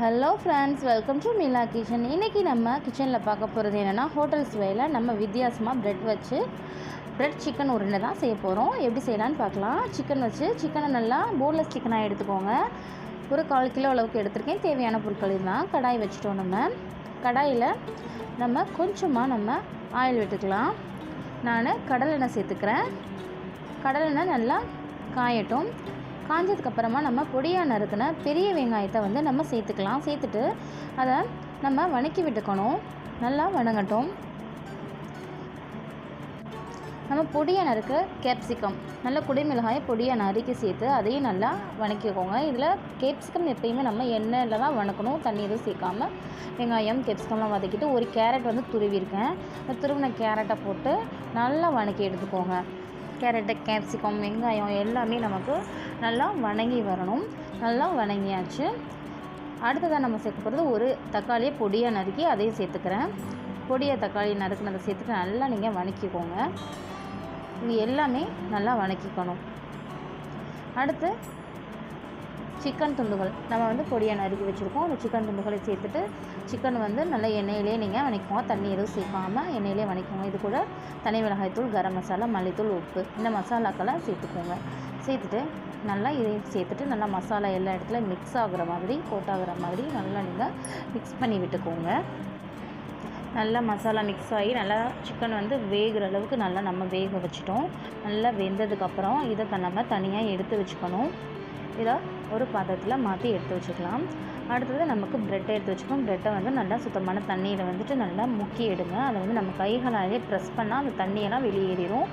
Hello friends, welcome to Mila kitchen. இன்றைக்கி நம்ம கிச்சனில் பார்க்க போகிறது என்னென்னா, ஹோட்டல் சுவையில் நம்ம வித்தியாசமாக ப்ரெட் வச்சு ப்ரெட் சிக்கன் உருண்டை தான் செய்ய போகிறோம். எப்படி செய்யலான்னு பார்க்கலாம். சிக்கனை நல்லா போன்லெஸ் சிக்கனாக எடுத்துக்கோங்க. ஒரு 1/4 கிலோ அளவுக்கு எடுத்துருக்கேன். தேவையான பொருட்கள் இதுதான். கடாய் வச்சுட்டோம். கடாயில் நம்ம கொஞ்சமாக ஆயில் விட்டுக்கலாம். நான் கடலெண்ணெய் சேர்த்துக்கிறேன். கடலெண்ணெய் நல்லா காயட்டும். காஞ்சதுக்கப்புறமா நம்ம பொடியாக நறுக்கின பெரிய வெங்காயத்தை நம்ம சேர்த்துக்கலாம். சேர்த்துட்டு அதை நம்ம வணக்கி விட்டுக்கணும். நல்லா வணங்கட்டும். நம்ம பொடியாக நறுக்க கேப்சிகம், நல்ல குடைமிளகாயை பொடியாக நறுக்கி சேர்த்து அதையும் நல்லா வணக்கிக்கோங்க. இதில் கேப்சிகம் எப்பயுமே நம்ம எண்ணெயில் தான் வணக்கணும், தண்ணி எதுவும் சேர்க்காமல். வெங்காயம் கேப்சிகம்லாம் வதக்கிட்டு ஒரு கேரட் துருவிருக்கேன். அந்த துருவின கேரட்டை போட்டு நல்லா வணக்கி எடுத்துக்கோங்க. கேரட்டு, கேப்சிகம், வெங்காயம் எல்லாமே நமக்கு நல்லா வணங்கி வரணும். நல்லா வணங்கியாச்சு. அடுத்ததாக நம்ம சேர்க்க போகிறது ஒரு தக்காளியை பொடியாக நறுக்கி அதையும் சேர்த்துக்கிறேன். தக்காளி நறுக்கினதை சேர்த்துட்டு நல்லா நீங்கள் வணக்கிக்கோங்க. இது எல்லாமே நல்லா வணக்கிக்கணும். அடுத்து சிக்கன் துண்டுகள் நம்ம பொடியாக நறுக்கி வச்சுருக்கோம். அந்த சிக்கன் துண்டுகளை சேர்த்துட்டு சிக்கன் நல்லா எண்ணெயிலே நீங்கள் வணக்கிக்கோங்க. தண்ணி எதுவும் சேர்க்காமல் எண்ணெயிலே வணக்கிக்கோங்க. இது கூட தனி மிளகாய்த்தூள், கரம் மசாலா, மல்லித்தூள், உப்பு, இந்த மசாலாக்களை சேர்த்துக்கோங்க. சேர்த்துட்டு நல்லா இதையும் சேர்த்துட்டு நல்லா மசாலா எல்லா இடத்துல மிக்ஸ் ஆகுற மாதிரி, கோட்டாகிற மாதிரி நல்லா நீங்கள் மிக்ஸ் பண்ணி விட்டுக்கோங்க. நல்லா மசாலா மிக்ஸ் ஆகி நல்லா சிக்கன் வேகிற அளவுக்கு நல்லா நம்ம வேக வச்சுட்டோம். நல்லா வெந்ததுக்கப்புறம் இதை நம்ம தனியாக எடுத்து வச்சுக்கணும். இதை ஒரு பாத்திரத்தில் மாற்றி எடுத்து வச்சுக்கலாம். அடுத்தது நமக்கு ப்ரெட்டை எடுத்து வச்சுக்கணும். ப்ரெட்டை நல்லா சுத்தமான தண்ணியில் நல்லா முக்கி எடுங்க. அதை நம்ம கைகளாலே ப்ரெஸ் பண்ணால் அந்த தண்ணியெல்லாம் வெளியேறிடும்.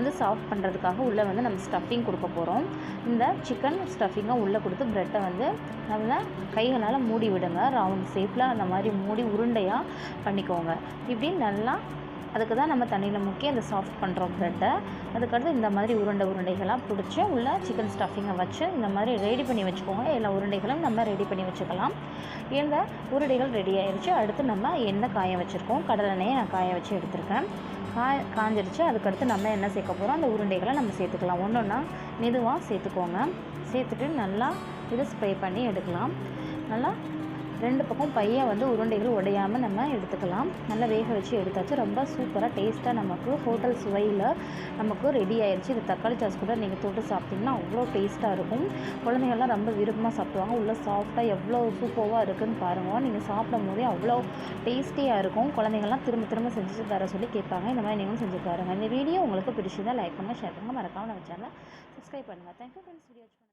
இதை சாஃப்ட் பண்ணுறதுக்காக உள்ளே நம்ம ஸ்டஃபிங் கொடுக்க போகிறோம். இந்த சிக்கன் ஸ்டஃபிங்கை உள்ளே கொடுத்து ப்ரெட்டை நல்லா கைகளால் மூடி விடுங்க. ரவுண்ட் ஷேப்பில் அந்த மாதிரி மூடி உருண்டையாக பண்ணிக்கோங்க. இப்படி நல்லா அதுக்கு தான் நம்ம தண்ணியில் முக்கி அந்த சாஃப்ட் பண்ணுறோம் ப்ரெட்டை. அதுக்கடுத்து இந்த மாதிரி உருண்டைகளாக பிடிச்சி உள்ள சிக்கன் ஸ்டஃபிங்கை வச்சு இந்த மாதிரி ரெடி பண்ணி வச்சுக்கோங்க. எல்லா உருண்டைகளும் நம்ம ரெடி பண்ணி வச்சுக்கலாம். இந்த உருண்டைகள் ரெடி ஆயிடுச்சு. அடுத்து நம்ம எண்ணெய் காய வச்சுருக்கோம். கடலெண்ணெயை நான் காய வச்சு எடுத்துருக்கேன். காஞ்சிடுச்சு. அதுக்கடுத்து நம்ம என்ன சேர்க்க போகிறோம், அந்த உருண்டைகளை நம்ம சேர்த்துக்கலாம். ஒன்றா மெதுவாக சேர்த்துக்கோங்க. சேர்த்துட்டு நல்லா இதை ஸ்ப்ரே பண்ணி எடுக்கலாம். நல்லா 2 பக்கம் பையை உருண்டைகள் உடையாமல் நம்ம எடுத்துக்கலாம். நல்லா வேக வச்சு எடுத்தாச்சு. ரொம்ப சூப்பராக டேஸ்ட்டாக நமக்கு ஹோட்டல் சுவையில் நமக்கு ரெடி ஆயிடுச்சு. இது தக்காளி சாஸ் கூட நீங்கள் தொட்டு சாப்பிட்டிங்கன்னா அவ்வளோ டேஸ்ட்டாக இருக்கும். குழந்தைங்கள்லாம் ரொம்ப விருப்பமாக சாப்பிடுவாங்க. உள்ள சாஃப்டாக எவ்வளோ சூப்பராக இருக்குதுன்னு பாருங்கள். நீங்கள் சாப்பிடும் போதே அவ்வளோ டேஸ்டியாக இருக்கும். குழந்தைங்கள்லாம் திரும்ப திரும்ப செஞ்சு தர சொல்லி கேட்பாங்க. இந்த மாதிரி நீங்களும் செஞ்சு பாருங்கள். இந்த வீடியோ உங்களுக்கு பிடிச்சிருந்தால் லைக் பண்ணுங்கள், ஷேர் பண்ணுங்கள். மறக்காமல் நம்ம சேனலை சப்ஸ்கிரைப் பண்ணுங்கள். Thank you friends. வீடியோ